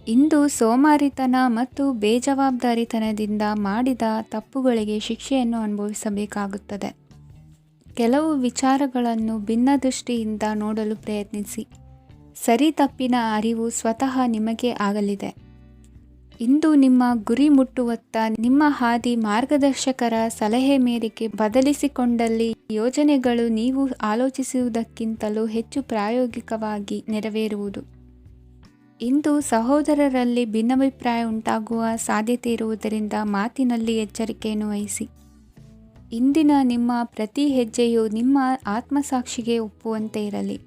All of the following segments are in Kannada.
ಇಂದು ಸೋಮಾರಿತನ ಮತ್ತು ಬೇಜವಾಬ್ದಾರಿತನದಿಂದ ಮಾಡಿದ ತಪ್ಪುಗಳಿಗೆ ಶಿಕ್ಷೆಯನ್ನು ಅನುಭವಿಸಬೇಕಾಗುತ್ತದೆ. ಕೆಲವು ವಿಚಾರಗಳನ್ನು ಭಿನ್ನ ದೃಷ್ಟಿಯಿಂದ ನೋಡಲು ಪ್ರಯತ್ನಿಸಿ. ಸರಿ ತಪ್ಪಿನ ಅರಿವು ಸ್ವತಃ ನಿಮಗೆ ಆಗಲಿದೆ. ಇಂದು ನಿಮ್ಮ ಗುರಿ ಮುಟ್ಟುವತ್ತ ನಿಮ್ಮ ಹಾದಿ ಮಾರ್ಗದರ್ಶಕರ ಸಲಹೆ ಮೇರೆಗೆ ಬದಲಿಸಿಕೊಂಡಲ್ಲಿ ಯೋಜನೆಗಳು ನೀವು ಆಲೋಚಿಸುವುದಕ್ಕಿಂತಲೂ ಹೆಚ್ಚು ಪ್ರಾಯೋಗಿಕವಾಗಿ ನೆರವೇರುವುದು. ಇಂದು ಸಹೋದರರಲ್ಲಿ ಭಿನ್ನಾಭಿಪ್ರಾಯ ಉಂಟಾಗುವ ಸಾಧ್ಯತೆ ಇರುವುದರಿಂದ ಮಾತಿನಲ್ಲಿ ಎಚ್ಚರಿಕೆಯನ್ನು ವಹಿಸಿ. ಇಂದಿನ ನಿಮ್ಮ ಪ್ರತಿ ಹೆಜ್ಜೆಯು ನಿಮ್ಮ ಆತ್ಮಸಾಕ್ಷಿಗೆ ಒಪ್ಪುವಂತೆ ಇರಲಿ.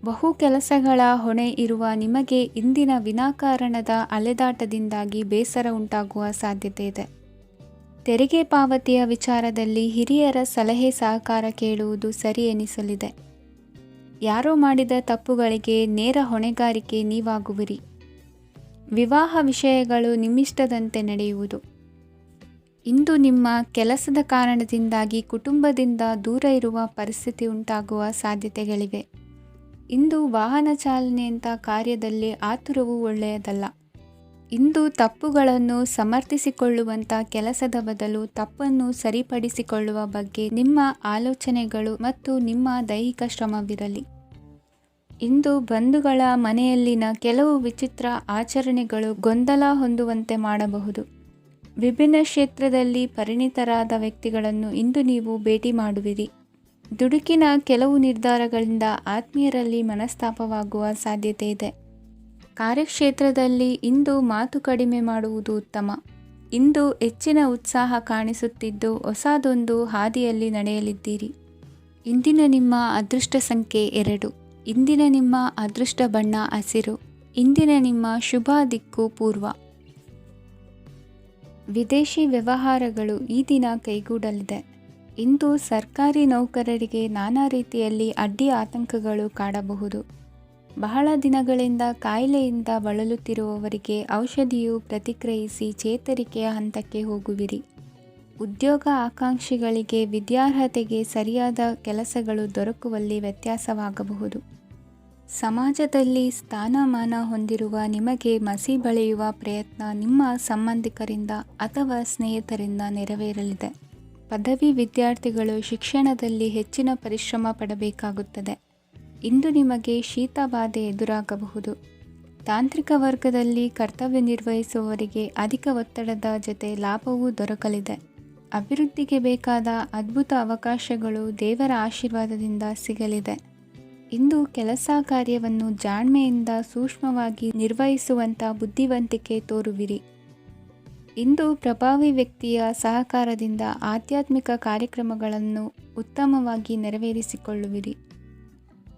ಬಹು ಕೆಲಸಗಳ ಹೊಣೆ ಇರುವ ನಿಮಗೆ ಇಂದಿನ ವಿನಾಕಾರಣದ ಅಲೆದಾಟದಿಂದಾಗಿ ಬೇಸರ ಉಂಟಾಗುವ ಸಾಧ್ಯತೆ ಇದೆ. ತೆರಿಗೆ ಪಾವತಿಯ ವಿಚಾರದಲ್ಲಿ ಹಿರಿಯರ ಸಲಹೆ ಸಹಕಾರ ಕೇಳುವುದು ಸರಿ ಎನಿಸಲಿದೆ. ಯಾರೋ ಮಾಡಿದ ತಪ್ಪುಗಳಿಗೆ ನೇರ ಹೊಣೆಗಾರಿಕೆ ನೀವಾಗುವಿರಿ. ವಿವಾಹ ವಿಷಯಗಳು ನಿಮ್ಮಿಷ್ಟದಂತೆ ನಡೆಯುವುದು. ಇಂದು ನಿಮ್ಮ ಕೆಲಸದ ಕಾರಣದಿಂದಾಗಿ ಕುಟುಂಬದಿಂದ ದೂರ ಇರುವ ಪರಿಸ್ಥಿತಿ ಉಂಟಾಗುವ ಸಾಧ್ಯತೆಗಳಿವೆ. ಇಂದು ವಾಹನ ಚಾಲನೆಯಂಥ ಕಾರ್ಯದಲ್ಲಿ ಆತುರವು ಒಳ್ಳೆಯದಲ್ಲ. ಇಂದು ತಪ್ಪುಗಳನ್ನು ಸಮರ್ಥಿಸಿಕೊಳ್ಳುವಂಥ ಕೆಲಸದ ಬದಲು ತಪ್ಪನ್ನು ಸರಿಪಡಿಸಿಕೊಳ್ಳುವ ಬಗ್ಗೆ ನಿಮ್ಮ ಆಲೋಚನೆಗಳು ಮತ್ತು ನಿಮ್ಮ ದೈಹಿಕ ಶ್ರಮವಿರಲಿ. ಇಂದು ಬಂಧುಗಳ ಮನೆಯಲ್ಲಿನ ಕೆಲವು ವಿಚಿತ್ರ ಆಚರಣೆಗಳು ಗೊಂದಲ ಹೊಂದುವಂತೆ ಮಾಡಬಹುದು. ವಿಭಿನ್ನ ಕ್ಷೇತ್ರದಲ್ಲಿ ಪರಿಣಿತರಾದ ವ್ಯಕ್ತಿಗಳನ್ನು ಇಂದು ನೀವು ಭೇಟಿ ಮಾಡುವಿರಿ. ದುಡುಕಿನ ಕೆಲವು ನಿರ್ಧಾರಗಳಿಂದ ಆತ್ಮೀಯರಲ್ಲಿ ಮನಸ್ತಾಪವಾಗುವ ಸಾಧ್ಯತೆ ಇದೆ. ಕಾರ್ಯಕ್ಷೇತ್ರದಲ್ಲಿ ಇಂದು ಮಾತು ಕಡಿಮೆ ಮಾಡುವುದು ಉತ್ತಮ. ಇಂದು ಹೆಚ್ಚಿನ ಉತ್ಸಾಹ ಕಾಣಿಸುತ್ತಿದ್ದು ಹೊಸದೊಂದು ಹಾದಿಯಲ್ಲಿ ನಡೆಯಲಿದ್ದೀರಿ. ಇಂದಿನ ನಿಮ್ಮ ಅದೃಷ್ಟ ಸಂಖ್ಯೆ 2. ಇಂದಿನ ನಿಮ್ಮ ಅದೃಷ್ಟ ಬಣ್ಣ ಹಸಿರು. ಇಂದಿನ ನಿಮ್ಮ ಶುಭ ದಿಕ್ಕು ಪೂರ್ವ. ವಿದೇಶಿ ವ್ಯವಹಾರಗಳು ಈ ದಿನ ಕೈಗೂಡಲಿದೆ. ಇಂದು ಸರ್ಕಾರಿ ನೌಕರರಿಗೆ ನಾನಾ ರೀತಿಯಲ್ಲಿ ಅಡ್ಡಿ ಆತಂಕಗಳು ಕಾಡಬಹುದು. ಬಹಳ ದಿನಗಳಿಂದ ಕಾಯಿಲೆಯಿಂದ ಬಳಲುತ್ತಿರುವವರಿಗೆ ಔಷಧಿಯು ಪ್ರತಿಕ್ರಿಯಿಸಿ ಚೇತರಿಕೆಯ ಹಂತಕ್ಕೆ ಹೋಗುವಿರಿ. ಉದ್ಯೋಗ ಆಕಾಂಕ್ಷಿಗಳಿಗೆ ವಿದ್ಯಾರ್ಹತೆಗೆ ಸರಿಯಾದ ಕೆಲಸಗಳು ದೊರಕುವಲ್ಲಿ ವ್ಯತ್ಯಾಸವಾಗಬಹುದು. ಸಮಾಜದಲ್ಲಿ ಸ್ಥಾನಮಾನ ಹೊಂದಿರುವ ನಿಮಗೆ ಮಸಿ ಬಳಿಯುವ ಪ್ರಯತ್ನ ನಿಮ್ಮ ಸಂಬಂಧಿಕರಿಂದ ಅಥವಾ ಸ್ನೇಹಿತರಿಂದ ನೆರವೇರಲಿದೆ. ಪದವಿ ವಿದ್ಯಾರ್ಥಿಗಳು ಶಿಕ್ಷಣದಲ್ಲಿ ಹೆಚ್ಚಿನ ಪರಿಶ್ರಮ ಪಡಬೇಕಾಗುತ್ತದೆ. ಇಂದು ನಿಮಗೆ ಶೀತ ಬಾಧೆ ಎದುರಾಗಬಹುದು. ತಾಂತ್ರಿಕ ವರ್ಗದಲ್ಲಿ ಕರ್ತವ್ಯ ನಿರ್ವಹಿಸುವವರಿಗೆ ಅಧಿಕ ಒತ್ತಡದ ಜೊತೆ ಲಾಭವೂ ದೊರಕಲಿದೆ. ಅಭಿವೃದ್ಧಿಗೆ ಬೇಕಾದ ಅದ್ಭುತ ಅವಕಾಶಗಳು ದೇವರ ಆಶೀರ್ವಾದದಿಂದ ಸಿಗಲಿದೆ. ಇಂದು ಕೆಲಸ ಕಾರ್ಯವನ್ನು ಜಾಣ್ಮೆಯಿಂದ ಸೂಕ್ಷ್ಮವಾಗಿ ನಿರ್ವಹಿಸುವಂಥ ಬುದ್ಧಿವಂತಿಕೆ ತೋರುವಿರಿ. ಇಂದು ಪ್ರಭಾವಿ ವ್ಯಕ್ತಿಯ ಸಹಕಾರದಿಂದ ಆಧ್ಯಾತ್ಮಿಕ ಕಾರ್ಯಕ್ರಮಗಳನ್ನು ಉತ್ತಮವಾಗಿ ನೆರವೇರಿಸಿಕೊಳ್ಳುವಿರಿ.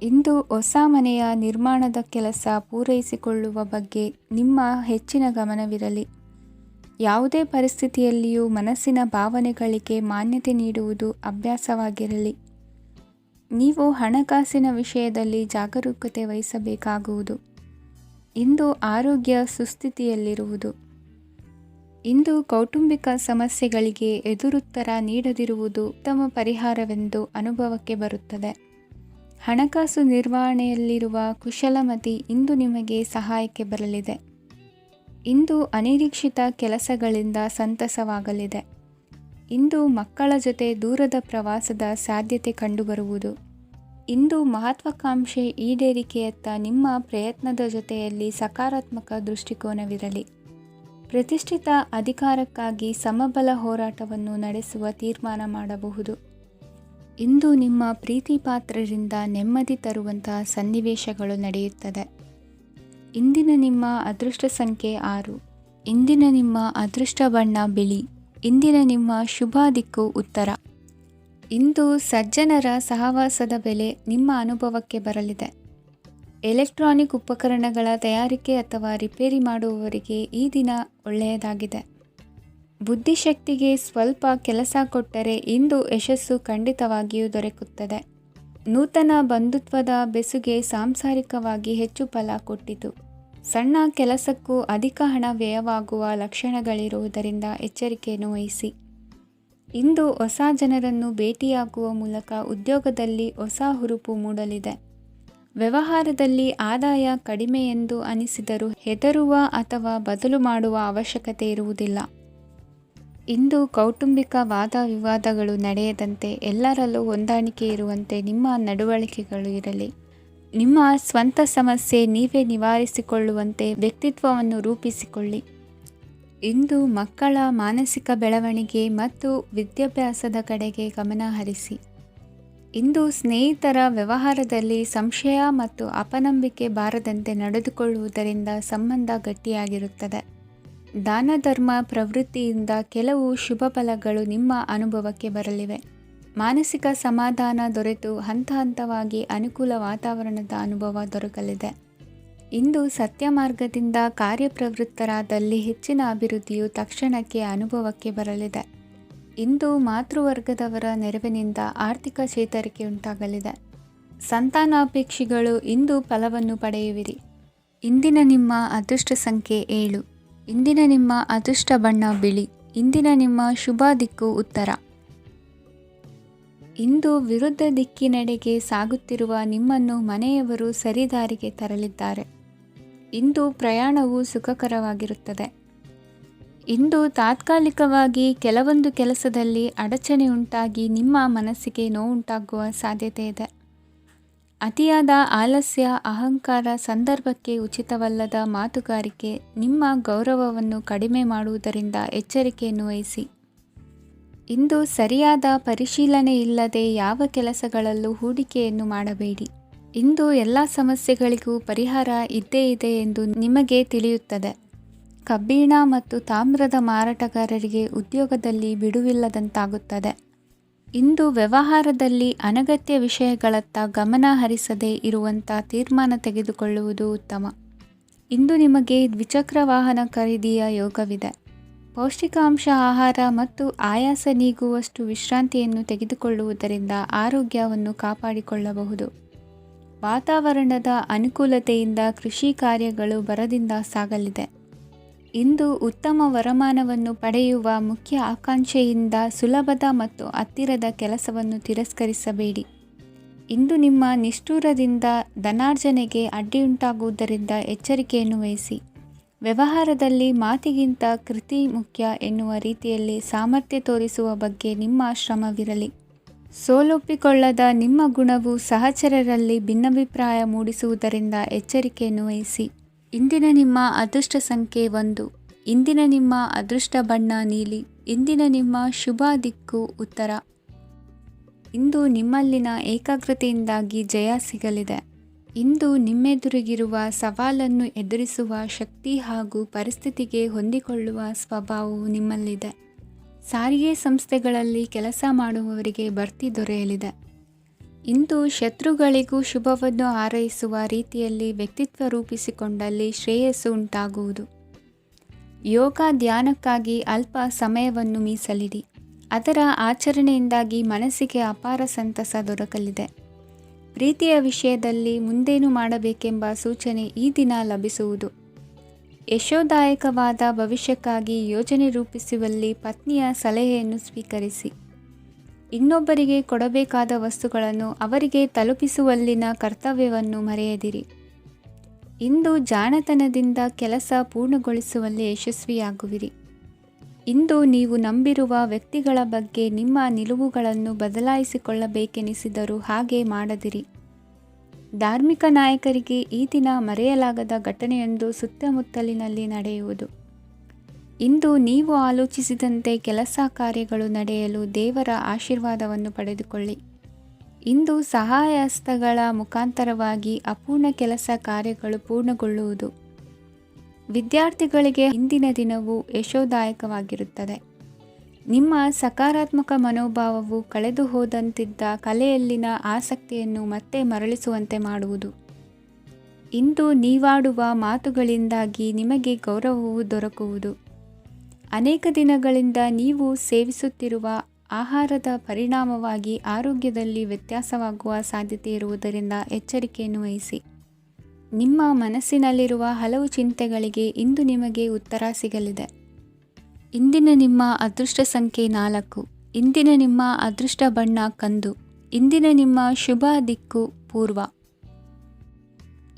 ಇಂದು ಹೊಸ ಮನೆಯ ನಿರ್ಮಾಣದ ಕೆಲಸ ಪೂರೈಸಿಕೊಳ್ಳುವ ಬಗ್ಗೆ ನಿಮ್ಮ ಹೆಚ್ಚಿನ ಗಮನವಿರಲಿ. ಯಾವುದೇ ಪರಿಸ್ಥಿತಿಯಲ್ಲಿಯೂ ಮನಸ್ಸಿನ ಭಾವನೆಗಳಿಗೆ ಮಾನ್ಯತೆ ನೀಡುವುದು ಅಭ್ಯಾಸವಾಗಿರಲಿ. ನೀವು ಹಣಕಾಸಿನ ವಿಷಯದಲ್ಲಿ ಜಾಗರೂಕತೆ ವಹಿಸಬೇಕಾಗುವುದು. ಇಂದು ಆರೋಗ್ಯ ಸುಸ್ಥಿತಿಯಲ್ಲಿರುವುದು. ಇಂದು ಕೌಟುಂಬಿಕ ಸಮಸ್ಯೆಗಳಿಗೆ ಎದುರುತ್ತರ ನೀಡದಿರುವುದು ಉತ್ತಮ ಪರಿಹಾರವೆಂದು ಅನುಭವಕ್ಕೆ ಬರುತ್ತದೆ. ಹಣಕಾಸು ನಿರ್ವಹಣೆಯಲ್ಲಿರುವ ಕುಶಲಮತಿ ಇಂದು ನಿಮಗೆ ಸಹಾಯಕ್ಕೆ ಬರಲಿದೆ. ಇಂದು ಅನಿರೀಕ್ಷಿತ ಕೆಲಸಗಳಿಂದ ಸಂತಸವಾಗಲಿದೆ. ಇಂದು ಮಕ್ಕಳ ಜೊತೆ ದೂರದ ಪ್ರವಾಸದ ಸಾಧ್ಯತೆ ಕಂಡುಬರುವುದು. ಇಂದು ಮಹತ್ವಾಕಾಂಕ್ಷೆ ಈಡೇರಿಕೆಯತ್ತ ನಿಮ್ಮ ಪ್ರಯತ್ನದ ಜೊತೆಯಲ್ಲಿ ಸಕಾರಾತ್ಮಕ ದೃಷ್ಟಿಕೋನವಿರಲಿ. ಪ್ರತಿಷ್ಠಿತ ಅಧಿಕಾರಕ್ಕಾಗಿ ಸಮಬಲ ಹೋರಾಟವನ್ನು ನಡೆಸುವ ತೀರ್ಮಾನ ಮಾಡಬಹುದು. ಇಂದು ನಿಮ್ಮ ಪ್ರೀತಿ ಪಾತ್ರರಿಂದ ನೆಮ್ಮದಿ ತರುವಂತಹ ಸನ್ನಿವೇಶಗಳು ನಡೆಯುತ್ತದೆ. ಇಂದಿನ ನಿಮ್ಮ ಅದೃಷ್ಟ ಸಂಖ್ಯೆ 6. ಇಂದಿನ ನಿಮ್ಮ ಅದೃಷ್ಟ ಬಣ್ಣ ಬಿಳಿ. ಇಂದಿನ ನಿಮ್ಮ ಶುಭ ದಿಕ್ಕು ಉತ್ತರ. ಇಂದು ಸಜ್ಜನರ ಸಹವಾಸದ ಬೆಲೆ ನಿಮ್ಮ ಅನುಭವಕ್ಕೆ ಬರಲಿದೆ. ಎಲೆಕ್ಟ್ರಾನಿಕ್ ಉಪಕರಣಗಳ ತಯಾರಿಕೆ ಅಥವಾ ರಿಪೇರಿ ಮಾಡುವವರಿಗೆ ಈ ದಿನ ಒಳ್ಳೆಯದಾಗಿದೆ. ಬುದ್ಧಿಶಕ್ತಿಗೆ ಸ್ವಲ್ಪ ಕೆಲಸ ಕೊಟ್ಟರೆ ಇಂದು ಯಶಸ್ಸು ಖಂಡಿತವಾಗಿಯೂ ದೊರಕುತ್ತದೆ. ನೂತನ ಬಂಧುತ್ವದ ಬೆಸುಗೆ ಸಾಂಸಾರಿಕವಾಗಿ ಹೆಚ್ಚು ಫಲ ಕೊಟ್ಟಿತು. ಸಣ್ಣ ಕೆಲಸಕ್ಕೂ ಅಧಿಕ ಹಣ ವ್ಯಯವಾಗುವ ಲಕ್ಷಣಗಳಿರುವುದರಿಂದ ಎಚ್ಚರಿಕೆಯನ್ನು ವಹಿಸಿ. ಇಂದು ಹೊಸ ಜನರನ್ನು ಭೇಟಿಯಾಗುವ ಮೂಲಕ ಉದ್ಯೋಗದಲ್ಲಿ ಹೊಸ ಹುರುಪು ಮೂಡಲಿದೆ. ವ್ಯವಹಾರದಲ್ಲಿ ಆದಾಯ ಕಡಿಮೆ ಎಂದು ಅನಿಸಿದರೂ ಹೆದರುವ ಅಥವಾ ಬದಲು ಮಾಡುವ ಅವಶ್ಯಕತೆ ಇರುವುದಿಲ್ಲ. ಇಂದು ಕೌಟುಂಬಿಕ ವಾದ ವಿವಾದಗಳು ನಡೆಯದಂತೆ ಎಲ್ಲರಲ್ಲೂ ಹೊಂದಾಣಿಕೆ ಇರುವಂತೆ ನಿಮ್ಮ ನಡವಳಿಕೆಗಳು ಇರಲಿ. ನಿಮ್ಮ ಸ್ವಂತ ಸಮಸ್ಯೆ ನೀವೇ ನಿವಾರಿಸಿಕೊಳ್ಳುವಂತೆ ವ್ಯಕ್ತಿತ್ವವನ್ನು ರೂಪಿಸಿಕೊಳ್ಳಿ. ಇಂದು ಮಕ್ಕಳ ಮಾನಸಿಕ ಬೆಳವಣಿಗೆ ಮತ್ತು ವಿದ್ಯಾಭ್ಯಾಸದ ಕಡೆಗೆ ಗಮನ ಹರಿಸಿ. ಇಂದು ಸ್ನೇಹಿತರ ವ್ಯವಹಾರದಲ್ಲಿ ಸಂಶಯ ಮತ್ತು ಅಪನಂಬಿಕೆ ಬಾರದಂತೆ ನಡೆದುಕೊಳ್ಳುವುದರಿಂದ ಸಂಬಂಧ ಗಟ್ಟಿಯಾಗಿರುತ್ತದೆ. ದಾನ ಧರ್ಮ ಪ್ರವೃತ್ತಿಯಿಂದ ಕೆಲವು ಶುಭ ಫಲಗಳು ನಿಮ್ಮ ಅನುಭವಕ್ಕೆ ಬರಲಿವೆ. ಮಾನಸಿಕ ಸಮಾಧಾನ ದೊರೆತು ಹಂತ ಹಂತವಾಗಿ ಅನುಕೂಲ ವಾತಾವರಣದ ಅನುಭವ ದೊರಕಲಿದೆ. ಇಂದು ಸತ್ಯ ಮಾರ್ಗದಿಂದ ಕಾರ್ಯಪ್ರವೃತ್ತರಾದಲ್ಲಿ ಹೆಚ್ಚಿನ ಅಭಿವೃದ್ಧಿಯು ತಕ್ಷಣಕ್ಕೆ ಅನುಭವಕ್ಕೆ ಬರಲಿದೆ. ಇಂದು ಮಾತೃವರ್ಗದವರ ನೆರವಿನಿಂದ ಆರ್ಥಿಕ ಚೇತರಿಕೆ ಉಂಟಾಗಲಿದೆ. ಸಂತಾನಾಪೇಕ್ಷಿಗಳು ಇಂದು ಫಲವನ್ನು ಪಡೆಯುವಿರಿ. ಇಂದಿನ ನಿಮ್ಮ ಅದೃಷ್ಟ ಸಂಖ್ಯೆ 7. ಇಂದಿನ ನಿಮ್ಮ ಅದೃಷ್ಟ ಬಣ್ಣ ಬಿಳಿ. ಇಂದಿನ ನಿಮ್ಮ ಶುಭ ದಿಕ್ಕು ಉತ್ತರ. ಇಂದು ವಿರುದ್ಧ ದಿಕ್ಕಿನೆಡೆಗೆ ಸಾಗುತ್ತಿರುವ ನಿಮ್ಮನ್ನು ಮನೆಯವರು ಸರಿದಾರಿಗೆ ತರಲಿದ್ದಾರೆ. ಇಂದು ಪ್ರಯಾಣವು ಸುಖಕರವಾಗಿರುತ್ತದೆ. ಇಂದು ತಾತ್ಕಾಲಿಕವಾಗಿ ಕೆಲವೊಂದು ಕೆಲಸದಲ್ಲಿ ಅಡಚಣೆ ಉಂಟಾಗಿ ನಿಮ್ಮ ಮನಸ್ಸಿಗೆ ನೋವುಂಟಾಗುವ ಸಾಧ್ಯತೆ ಇದೆ. ಅತಿಯಾದ ಆಲಸ್ಯ, ಅಹಂಕಾರ, ಸಂದರ್ಭಕ್ಕೆ ಉಚಿತವಲ್ಲದ ಮಾತುಗಾರಿಕೆ ನಿಮ್ಮ ಗೌರವವನ್ನು ಕಡಿಮೆ ಮಾಡುವುದರಿಂದ ಎಚ್ಚರಿಕೆಯನ್ನು ವಹಿಸಿ. ಇಂದು ಸರಿಯಾದ ಪರಿಶೀಲನೆ ಇಲ್ಲದೆ ಯಾವ ಕೆಲಸಗಳಲ್ಲೂ ಹೂಡಿಕೆಯನ್ನು ಮಾಡಬೇಡಿ. ಇಂದು ಎಲ್ಲ ಸಮಸ್ಯೆಗಳಿಗೂ ಪರಿಹಾರ ಇದ್ದೇ ಇದೆ ಎಂದು ನಿಮಗೆ ತಿಳಿಯುತ್ತದೆ. ಕಬ್ಬಿಣ ಮತ್ತು ತಾಮ್ರದ ಮಾರಾಟಗಾರರಿಗೆ ಉದ್ಯೋಗದಲ್ಲಿ ಬಿಡುವಿಲ್ಲದಂತಾಗುತ್ತದೆ. ಇಂದು ವ್ಯವಹಾರದಲ್ಲಿ ಅನಗತ್ಯ ವಿಷಯಗಳತ್ತ ಗಮನ ಹರಿಸದೇ ಇರುವಂಥ ತೀರ್ಮಾನ ತೆಗೆದುಕೊಳ್ಳುವುದು ಉತ್ತಮ. ಇಂದು ನಿಮಗೆ ದ್ವಿಚಕ್ರ ವಾಹನ ಖರೀದಿಯ ಯೋಗವಿದೆ. ಪೌಷ್ಟಿಕಾಂಶ ಆಹಾರ ಮತ್ತು ಆಯಾಸ ನೀಗುವಷ್ಟು ವಿಶ್ರಾಂತಿಯನ್ನು ತೆಗೆದುಕೊಳ್ಳುವುದರಿಂದ ಆರೋಗ್ಯವನ್ನು ಕಾಪಾಡಿಕೊಳ್ಳಬಹುದು. ವಾತಾವರಣದ ಅನುಕೂಲತೆಯಿಂದ ಕೃಷಿ ಕಾರ್ಯಗಳು ಭರದಿಂದ ಸಾಗಲಿದೆ. ಇಂದು ಉತ್ತಮ ವರಮಾನವನ್ನು ಪಡೆಯುವ ಮುಖ್ಯ ಆಕಾಂಕ್ಷೆಯಿಂದ ಸುಲಭದ ಮತ್ತು ಹತ್ತಿರದ ಕೆಲಸವನ್ನು ತಿರಸ್ಕರಿಸಬೇಡಿ. ಇಂದು ನಿಮ್ಮ ನಿಷ್ಠುರದಿಂದ ಧನಾರ್ಜನೆಗೆ ಅಡ್ಡಿಯುಂಟಾಗುವುದರಿಂದ ಎಚ್ಚರಿಕೆಯನ್ನು ವಹಿಸಿ. ವ್ಯವಹಾರದಲ್ಲಿ ಮಾತಿಗಿಂತ ಕೃತಿ ಮುಖ್ಯ ಎನ್ನುವ ರೀತಿಯಲ್ಲಿ ಸಾಮರ್ಥ್ಯ ತೋರಿಸುವ ಬಗ್ಗೆ ನಿಮ್ಮ ಶ್ರಮವಿರಲಿ. ಸೋಲೊಪ್ಪಿಕೊಳ್ಳದ ನಿಮ್ಮ ಗುಣವು ಸಹಚರರಲ್ಲಿ ಭಿನ್ನಾಭಿಪ್ರಾಯ ಮೂಡಿಸುವುದರಿಂದ ಎಚ್ಚರಿಕೆಯನ್ನು ವಹಿಸಿ. ಇಂದಿನ ನಿಮ್ಮ ಅದೃಷ್ಟ ಸಂಖ್ಯೆ 1. ಇಂದಿನ ನಿಮ್ಮ ಅದೃಷ್ಟ ಬಣ್ಣ ನೀಲಿ. ಇಂದಿನ ನಿಮ್ಮ ಶುಭ ದಿಕ್ಕು ಉತ್ತರ. ಇಂದು ನಿಮ್ಮಲ್ಲಿನ ಏಕಾಗ್ರತೆಯಿಂದಾಗಿ ಜಯ ಸಿಗಲಿದೆ. ಇಂದು ನಿಮ್ಮೆದುರಿಗಿರುವ ಸವಾಲನ್ನು ಎದುರಿಸುವ ಶಕ್ತಿ ಹಾಗೂ ಪರಿಸ್ಥಿತಿಗೆ ಹೊಂದಿಕೊಳ್ಳುವ ಸ್ವಭಾವವು ನಿಮ್ಮಲ್ಲಿದೆ. ಸಾರಿಗೆ ಸಂಸ್ಥೆಗಳಲ್ಲಿ ಕೆಲಸ ಮಾಡುವವರಿಗೆ ಬಡ್ತಿ ದೊರೆಯಲಿದೆ. ಇಂದು ಶತ್ರುಗಳಿಗೂ ಶುಭವನ್ನು ಹಾರೈಸುವ ರೀತಿಯಲ್ಲಿ ವ್ಯಕ್ತಿತ್ವ ರೂಪಿಸಿಕೊಂಡಲ್ಲಿ ಶ್ರೇಯಸ್ಸು ಉಂಟಾಗುವುದು. ಯೋಗ ಧ್ಯಾನಕ್ಕಾಗಿ ಅಲ್ಪ ಸಮಯವನ್ನು ಮೀಸಲಿಡಿ. ಅದರ ಆಚರಣೆಯಿಂದಾಗಿ ಮನಸ್ಸಿಗೆ ಅಪಾರ ಸಂತಸ ದೊರಕಲಿದೆ. ಪ್ರೀತಿಯ ವಿಷಯದಲ್ಲಿ ಮುಂದೇನು ಮಾಡಬೇಕೆಂಬ ಸೂಚನೆ ಈ ದಿನ ಲಭಿಸುವುದು. ಯಶೋದಾಯಕವಾದ ಭವಿಷ್ಯಕ್ಕಾಗಿ ಯೋಜನೆ ರೂಪಿಸುವಲ್ಲಿ ಪತ್ನಿಯ ಸಲಹೆಯನ್ನು ಸ್ವೀಕರಿಸಿ. ಇನ್ನೊಬ್ಬರಿಗೆ ಕೊಡಬೇಕಾದ ವಸ್ತುಗಳನ್ನು ಅವರಿಗೆ ತಲುಪಿಸುವಲ್ಲಿನ ಕರ್ತವ್ಯವನ್ನು ಮರೆಯದಿರಿ. ಇಂದು ಜಾಣತನದಿಂದ ಕೆಲಸ ಪೂರ್ಣಗೊಳಿಸುವಲ್ಲಿ ಯಶಸ್ವಿಯಾಗುವಿರಿ. ಇಂದು ನೀವು ನಂಬಿರುವ ವ್ಯಕ್ತಿಗಳ ಬಗ್ಗೆ ನಿಮ್ಮ ನಿಲುವುಗಳನ್ನು ಬದಲಾಯಿಸಿಕೊಳ್ಳಬೇಕೆನಿಸಿದರೂ ಹಾಗೆ ಮಾಡದಿರಿ. ಧಾರ್ಮಿಕ ನಾಯಕರಿಗೆ ಈ ದಿನ ಮರೆಯಲಾಗದ ಘಟನೆಯೊಂದು ಸುತ್ತಮುತ್ತಲಿನಲ್ಲಿ ನಡೆಯುವುದು. ಇಂದು ನೀವು ಆಲೋಚಿಸಿದಂತೆ ಕೆಲಸ ಕಾರ್ಯಗಳು ನಡೆಯಲು ದೇವರ ಆಶೀರ್ವಾದವನ್ನು ಪಡೆದುಕೊಳ್ಳಿ. ಇಂದು ಸಹಾಯ ಹಸ್ತಗಳ ಮುಖಾಂತರವಾಗಿ ಅಪೂರ್ಣ ಕೆಲಸ ಕಾರ್ಯಗಳು ಪೂರ್ಣಗೊಳ್ಳುವುದು. ವಿದ್ಯಾರ್ಥಿಗಳಿಗೆ ಇಂದಿನ ದಿನವು ಯಶೋದಾಯಕವಾಗಿರುತ್ತದೆ. ನಿಮ್ಮ ಸಕಾರಾತ್ಮಕ ಮನೋಭಾವವು ಕಳೆದು ಹೋದಂತಿದ್ದ ಕಲೆಯಲ್ಲಿನ ಆಸಕ್ತಿಯನ್ನು ಮತ್ತೆ ಮರಳಿಸುವಂತೆ ಮಾಡುವುದು. ಇಂದು ನೀವಾಡುವ ಮಾತುಗಳಿಂದಾಗಿ ನಿಮಗೆ ಗೌರವವು ದೊರಕುವುದು. ಅನೇಕ ದಿನಗಳಿಂದ ನೀವು ಸೇವಿಸುತ್ತಿರುವ ಆಹಾರದ ಪರಿಣಾಮವಾಗಿ ಆರೋಗ್ಯದಲ್ಲಿ ವ್ಯತ್ಯಾಸವಾಗುವ ಸಾಧ್ಯತೆ ಇರುವುದರಿಂದ ಎಚ್ಚರಿಕೆಯನ್ನು ವಹಿಸಿ. ನಿಮ್ಮ ಮನಸ್ಸಿನಲ್ಲಿರುವ ಹಲವು ಚಿಂತೆಗಳಿಗೆ ಇಂದು ನಿಮಗೆ ಉತ್ತರ ಸಿಗಲಿದೆ. ಇಂದಿನ ನಿಮ್ಮ ಅದೃಷ್ಟ ಸಂಖ್ಯೆ 4. ಇಂದಿನ ನಿಮ್ಮ ಅದೃಷ್ಟ ಬಣ್ಣ ಕಂದು. ಇಂದಿನ ನಿಮ್ಮ ಶುಭ ದಿಕ್ಕು ಪೂರ್ವ.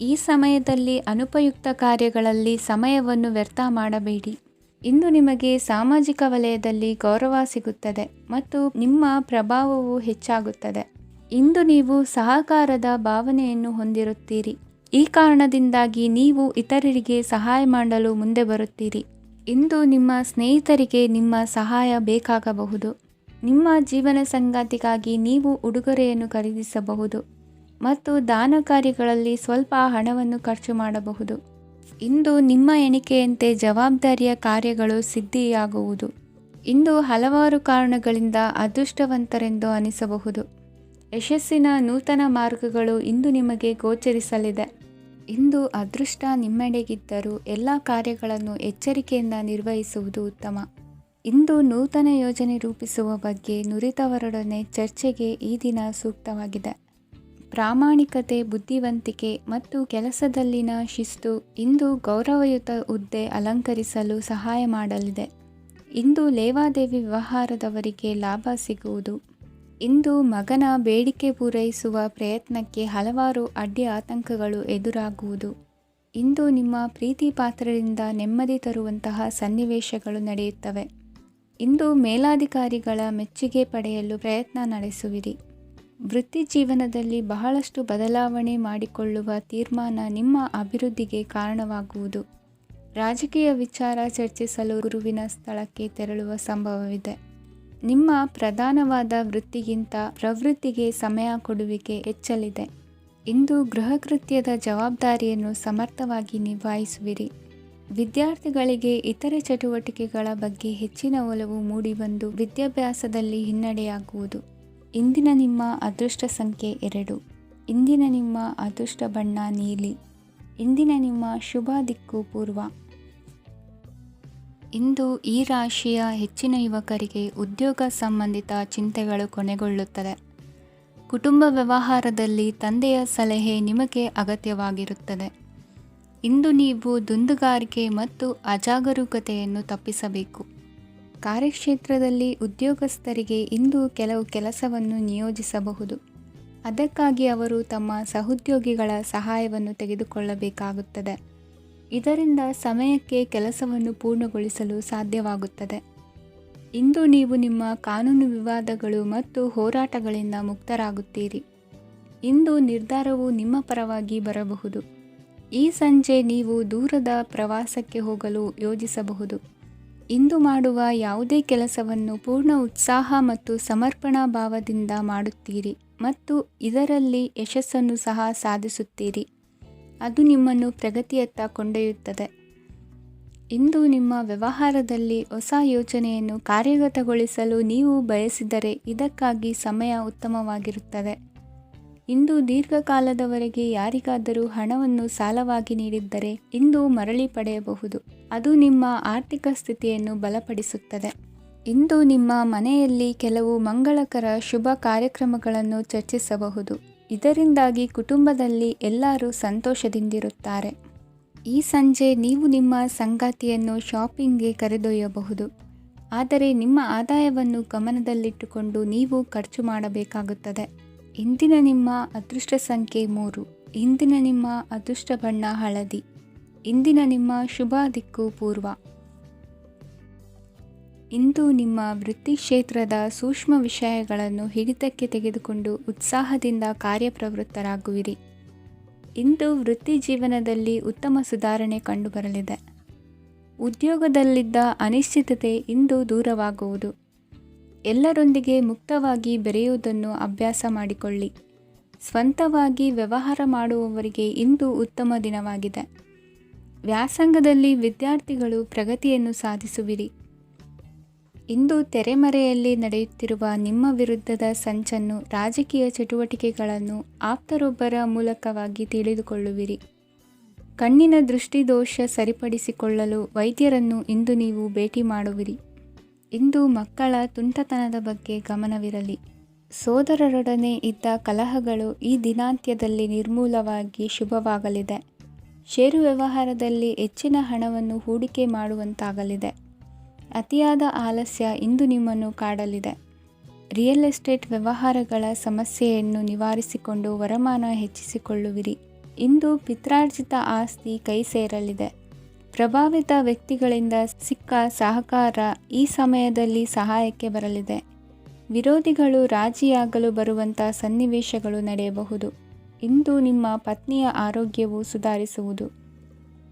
ಈ ಸಮಯದಲ್ಲಿ ಅನುಪಯುಕ್ತ ಕಾರ್ಯಗಳಲ್ಲಿ ಸಮಯವನ್ನು ವ್ಯರ್ಥ ಮಾಡಬೇಡಿ. ಇಂದು ನಿಮಗೆ ಸಾಮಾಜಿಕ ವಲಯದಲ್ಲಿ ಗೌರವ ಸಿಗುತ್ತದೆ ಮತ್ತು ನಿಮ್ಮ ಪ್ರಭಾವವು ಹೆಚ್ಚಾಗುತ್ತದೆ. ಇಂದು ನೀವು ಸಹಕಾರದ ಭಾವನೆಯನ್ನು ಹೊಂದಿರುತ್ತೀರಿ. ಈ ಕಾರಣದಿಂದಾಗಿ ನೀವು ಇತರರಿಗೆ ಸಹಾಯ ಮಾಡಲು ಮುಂದೆ ಬರುತ್ತೀರಿ. ಇಂದು ನಿಮ್ಮ ಸ್ನೇಹಿತರಿಗೆ ನಿಮ್ಮ ಸಹಾಯ ಬೇಕಾಗಬಹುದು. ನಿಮ್ಮ ಜೀವನ ಸಂಗಾತಿಗಾಗಿ ನೀವು ಉಡುಗೊರೆಯನ್ನು ಖರೀದಿಸಬಹುದು ಮತ್ತು ದಾನ ಕಾರ್ಯಗಳಲ್ಲಿ ಸ್ವಲ್ಪ ಹಣವನ್ನು ಖರ್ಚು ಮಾಡಬಹುದು. ಇಂದು ನಿಮ್ಮ ಎಣಿಕೆಯಂತೆ ಜವಾಬ್ದಾರಿಯ ಕಾರ್ಯಗಳು ಸಿದ್ಧಿಯಾಗುವುದು. ಇಂದು ಹಲವಾರು ಕಾರಣಗಳಿಂದ ಅದೃಷ್ಟವಂತರೆಂದು ಅನಿಸಬಹುದು. ಯಶಸ್ಸಿನ ನೂತನ ಮಾರ್ಗಗಳು ಇಂದು ನಿಮಗೆ ಗೋಚರಿಸಲಿದೆ. ಇಂದು ಅದೃಷ್ಟ ನಿಮ್ಮೆಡೆಗಿದ್ದರೂ ಎಲ್ಲ ಕಾರ್ಯಗಳನ್ನು ಎಚ್ಚರಿಕೆಯಿಂದ ನಿರ್ವಹಿಸುವುದು ಉತ್ತಮ. ಇಂದು ನೂತನ ಯೋಜನೆ ರೂಪಿಸುವ ಬಗ್ಗೆ ನುರಿತವರೊಡನೆ ಚರ್ಚೆಗೆ ಈ ದಿನ ಸೂಕ್ತವಾಗಿದೆ. ಪ್ರಾಮಾಣಿಕತೆ, ಬುದ್ಧಿವಂತಿಕೆ ಮತ್ತು ಕೆಲಸದಲ್ಲಿನ ಶಿಸ್ತು ಇಂದು ಗೌರವಯುತ ಹುದ್ದೆ ಅಲಂಕರಿಸಲು ಸಹಾಯ ಮಾಡಲಿದೆ. ಇಂದು ಲೇವಾದೇವಿ ವ್ಯವಹಾರದವರಿಗೆ ಲಾಭ ಸಿಗುವುದು. ಇಂದು ಮಗನ ಬೇಡಿಕೆ ಪೂರೈಸುವ ಪ್ರಯತ್ನಕ್ಕೆ ಹಲವಾರು ಅಡ್ಡಿ ಆತಂಕಗಳು ಎದುರಾಗುವುದು. ಇಂದು ನಿಮ್ಮ ಪ್ರೀತಿ ಪಾತ್ರರಿಂದ ನೆಮ್ಮದಿ ತರುವಂತಹ ಸನ್ನಿವೇಶಗಳು ನಡೆಯುತ್ತವೆ. ಇಂದು ಮೇಲಾಧಿಕಾರಿಗಳ ಮೆಚ್ಚುಗೆ ಪಡೆಯಲು ಪ್ರಯತ್ನ ನಡೆಸುವಿರಿ. ವೃತ್ತಿ ಜೀವನದಲ್ಲಿ ಬಹಳಷ್ಟು ಬದಲಾವಣೆ ಮಾಡಿಕೊಳ್ಳುವ ತೀರ್ಮಾನ ನಿಮ್ಮ ಅಭಿವೃದ್ಧಿಗೆ ಕಾರಣವಾಗುವುದು. ರಾಜಕೀಯ ವಿಚಾರ ಚರ್ಚಿಸಲು ಗುರುವಿನ ಸ್ಥಳಕ್ಕೆ ತೆರಳುವ ಸಂಭವವಿದೆ. ನಿಮ್ಮ ಪ್ರಧಾನವಾದ ವೃತ್ತಿಗಿಂತ ಪ್ರವೃತ್ತಿಗೆ ಸಮಯ ಕೊಡುವಿಕೆ ಹೆಚ್ಚಲಿದೆ. ಇಂದು ಗೃಹ ಕೃತ್ಯದ ಜವಾಬ್ದಾರಿಯನ್ನು ಸಮರ್ಥವಾಗಿ ನಿಭಾಯಿಸುವಿರಿ. ವಿದ್ಯಾರ್ಥಿಗಳಿಗೆ ಇತರೆ ಚಟುವಟಿಕೆಗಳ ಬಗ್ಗೆ ಹೆಚ್ಚಿನ ಒಲವು ಮೂಡಿಬಂದು ವಿದ್ಯಾಭ್ಯಾಸದಲ್ಲಿ ಹಿನ್ನಡೆಯಾಗುವುದು. ಇಂದಿನ ನಿಮ್ಮ ಅದೃಷ್ಟ ಸಂಖ್ಯೆ 2. ಇಂದಿನ ನಿಮ್ಮ ಅದೃಷ್ಟ ಬಣ್ಣ ನೀಲಿ. ಇಂದಿನ ನಿಮ್ಮ ಶುಭ ದಿಕ್ಕು ಪೂರ್ವ. ಇಂದು ಈ ರಾಶಿಯ ಹೆಚ್ಚಿನ ಯುವಕರಿಗೆ ಉದ್ಯೋಗ ಸಂಬಂಧಿತ ಚಿಂತೆಗಳು ಕೊನೆಗೊಳ್ಳುತ್ತದೆ. ಕುಟುಂಬ ವ್ಯವಹಾರದಲ್ಲಿ ತಂದೆಯ ಸಲಹೆ ನಿಮಗೆ ಅಗತ್ಯವಾಗಿರುತ್ತದೆ. ಇಂದು ನೀವು ದುಂದುಗಾರಿಕೆ ಮತ್ತು ಅಜಾಗರೂಕತೆಯನ್ನು ತಪ್ಪಿಸಬೇಕು. ಕಾರ್ಯಕ್ಷೇತ್ರದಲ್ಲಿ ಉದ್ಯೋಗಸ್ಥರಿಗೆ ಇಂದು ಕೆಲವು ಕೆಲಸವನ್ನು ನಿಯೋಜಿಸಬಹುದು. ಅದಕ್ಕಾಗಿ ಅವರು ತಮ್ಮ ಸಹೋದ್ಯೋಗಿಗಳ ಸಹಾಯವನ್ನು ತೆಗೆದುಕೊಳ್ಳಬೇಕಾಗುತ್ತದೆ. ಇದರಿಂದ ಸಮಯಕ್ಕೆ ಕೆಲಸವನ್ನು ಪೂರ್ಣಗೊಳಿಸಲು ಸಾಧ್ಯವಾಗುತ್ತದೆ. ಇಂದು ನೀವು ನಿಮ್ಮ ಕಾನೂನು ವಿವಾದಗಳು ಮತ್ತು ಹೋರಾಟಗಳಿಂದ ಮುಕ್ತರಾಗುತ್ತೀರಿ. ಇಂದು ನಿರ್ಧಾರವು ನಿಮ್ಮ ಪರವಾಗಿ ಬರಬಹುದು. ಈ ಸಂಜೆ ನೀವು ದೂರದ ಪ್ರವಾಸಕ್ಕೆ ಹೋಗಲು ಯೋಜಿಸಬಹುದು. ಇಂದು ಮಾಡುವ ಯಾವುದೇ ಕೆಲಸವನ್ನು ಪೂರ್ಣ ಉತ್ಸಾಹ ಮತ್ತು ಸಮರ್ಪಣಾ ಭಾವದಿಂದ ಮಾಡುತ್ತೀರಿ ಮತ್ತು ಇದರಲ್ಲಿ ಯಶಸ್ಸನ್ನು ಸಹ ಸಾಧಿಸುತ್ತೀರಿ. ಅದು ನಿಮ್ಮನ್ನು ಪ್ರಗತಿಯತ್ತ ಕೊಂಡೊಯ್ಯುತ್ತದೆ. ಇಂದು ನಿಮ್ಮ ವ್ಯವಹಾರದಲ್ಲಿ ಹೊಸ ಯೋಜನೆಯನ್ನು ಕಾರ್ಯಗತಗೊಳಿಸಲು ನೀವು ಬಯಸಿದರೆ ಇದಕ್ಕಾಗಿ ಸಮಯ ಉತ್ತಮವಾಗಿರುತ್ತದೆ. ಇಂದು ದೀರ್ಘಕಾಲದವರೆಗೆ ಯಾರಿಗಾದರೂ ಹಣವನ್ನು ಸಾಲವಾಗಿ ನೀಡಿದ್ದರೆ ಇಂದು ಮರಳಿ ಪಡೆಯಬಹುದು. ಅದು ನಿಮ್ಮ ಆರ್ಥಿಕ ಸ್ಥಿತಿಯನ್ನು ಬಲಪಡಿಸುತ್ತದೆ. ಇಂದು ನಿಮ್ಮ ಮನೆಯಲ್ಲಿ ಕೆಲವು ಮಂಗಳಕರ ಶುಭ ಕಾರ್ಯಕ್ರಮಗಳನ್ನು ಚರ್ಚಿಸಬಹುದು. ಇದರಿಂದಾಗಿ ಕುಟುಂಬದಲ್ಲಿ ಎಲ್ಲರೂ ಸಂತೋಷದಿಂದಿರುತ್ತಾರೆ. ಈ ಸಂಜೆ ನೀವು ನಿಮ್ಮ ಸಂಗಾತಿಯನ್ನು ಶಾಪಿಂಗ್ಗೆ ಕರೆದೊಯ್ಯಬಹುದು. ಆದರೆ ನಿಮ್ಮ ಆದಾಯವನ್ನು ಗಮನದಲ್ಲಿಟ್ಟುಕೊಂಡು ನೀವು ಖರ್ಚು ಮಾಡಬೇಕಾಗುತ್ತದೆ. ಇಂದಿನ ನಿಮ್ಮ ಅದೃಷ್ಟ ಸಂಖ್ಯೆ 3. ಇಂದಿನ ನಿಮ್ಮ ಅದೃಷ್ಟ ಬಣ್ಣ ಹಳದಿ. ಇಂದಿನ ನಿಮ್ಮ ಶುಭ ದಿಕ್ಕು ಪೂರ್ವ. ಇಂದು ನಿಮ್ಮ ವೃತ್ತಿ ಕ್ಷೇತ್ರದ ಸೂಕ್ಷ್ಮ ವಿಷಯಗಳನ್ನು ಹಿಡಿತಕ್ಕೆ ತೆಗೆದುಕೊಂಡು ಉತ್ಸಾಹದಿಂದ ಕಾರ್ಯಪ್ರವೃತ್ತರಾಗುವಿರಿ. ಇಂದು ವೃತ್ತಿ ಜೀವನದಲ್ಲಿ ಉತ್ತಮ ಸುಧಾರಣೆ ಕಂಡುಬರಲಿದೆ. ಉದ್ಯೋಗದಲ್ಲಿದ್ದ ಅನಿಶ್ಚಿತತೆ ಇಂದು ದೂರವಾಗುವುದು. ಎಲ್ಲರೊಂದಿಗೆ ಮುಕ್ತವಾಗಿ ಬೆರೆಯುವುದನ್ನು ಅಭ್ಯಾಸ ಮಾಡಿಕೊಳ್ಳಿ. ಸ್ವಂತವಾಗಿ ವ್ಯವಹಾರ ಮಾಡುವವರಿಗೆ ಇಂದು ಉತ್ತಮ ದಿನವಾಗಿದೆ. ವ್ಯಾಸಂಗದಲ್ಲಿ ವಿದ್ಯಾರ್ಥಿಗಳು ಪ್ರಗತಿಯನ್ನು ಸಾಧಿಸುವಿರಿ. ಇಂದು ತೆರೆಮರೆಯಲ್ಲಿ ನಡೆಯುತ್ತಿರುವ ನಿಮ್ಮ ವಿರುದ್ಧದ ಸಂಚನ್ನು, ರಾಜಕೀಯ ಚಟುವಟಿಕೆಗಳನ್ನು ಆಪ್ತರೊಬ್ಬರ ಮೂಲಕವಾಗಿ ತಿಳಿದುಕೊಳ್ಳುವಿರಿ. ಕಣ್ಣಿನ ದೃಷ್ಟಿದೋಷ ಸರಿಪಡಿಸಿಕೊಳ್ಳಲು ವೈದ್ಯರನ್ನು ಇಂದು ನೀವು ಭೇಟಿ ಮಾಡುವಿರಿ. ಇಂದು ಮಕ್ಕಳ ತುಂಟತನದ ಬಗ್ಗೆ ಗಮನವಿರಲಿ. ಸೋದರರೊಡನೆ ಇದ್ದ ಕಲಹಗಳು ಈ ದಿನಾಂತ್ಯದಲ್ಲಿ ನಿರ್ಮೂಲವಾಗಿ ಶುಭವಾಗಲಿದೆ. ಷೇರು ವ್ಯವಹಾರದಲ್ಲಿ ಹೆಚ್ಚಿನ ಹಣವನ್ನು ಹೂಡಿಕೆ ಮಾಡುವಂತಾಗಲಿದೆ. ಅತಿಯಾದ ಆಲಸ್ಯ ಇಂದು ನಿಮ್ಮನ್ನು ಕಾಡಲಿದೆ. ರಿಯಲ್ ಎಸ್ಟೇಟ್ ವ್ಯವಹಾರಗಳ ಸಮಸ್ಯೆಯನ್ನು ನಿವಾರಿಸಿಕೊಂಡು ವರಮಾನ ಹೆಚ್ಚಿಸಿಕೊಳ್ಳುವಿರಿ. ಇಂದು ಪಿತ್ರಾರ್ಜಿತ ಆಸ್ತಿ ಕೈ ಸೇರಲಿದೆ. ಪ್ರಭಾವಿತ ವ್ಯಕ್ತಿಗಳಿಂದ ಸಿಕ್ಕ ಸಹಕಾರ ಈ ಸಮಯದಲ್ಲಿ ಸಹಾಯಕ್ಕೆ ಬರಲಿದೆ. ವಿರೋಧಿಗಳು ರಾಜಿಯಾಗಲು ಬರುವಂಥ ಸನ್ನಿವೇಶಗಳು ನಡೆಯಬಹುದು. ಇಂದು ನಿಮ್ಮ ಪತ್ನಿಯ ಆರೋಗ್ಯವು ಸುಧಾರಿಸುವುದು.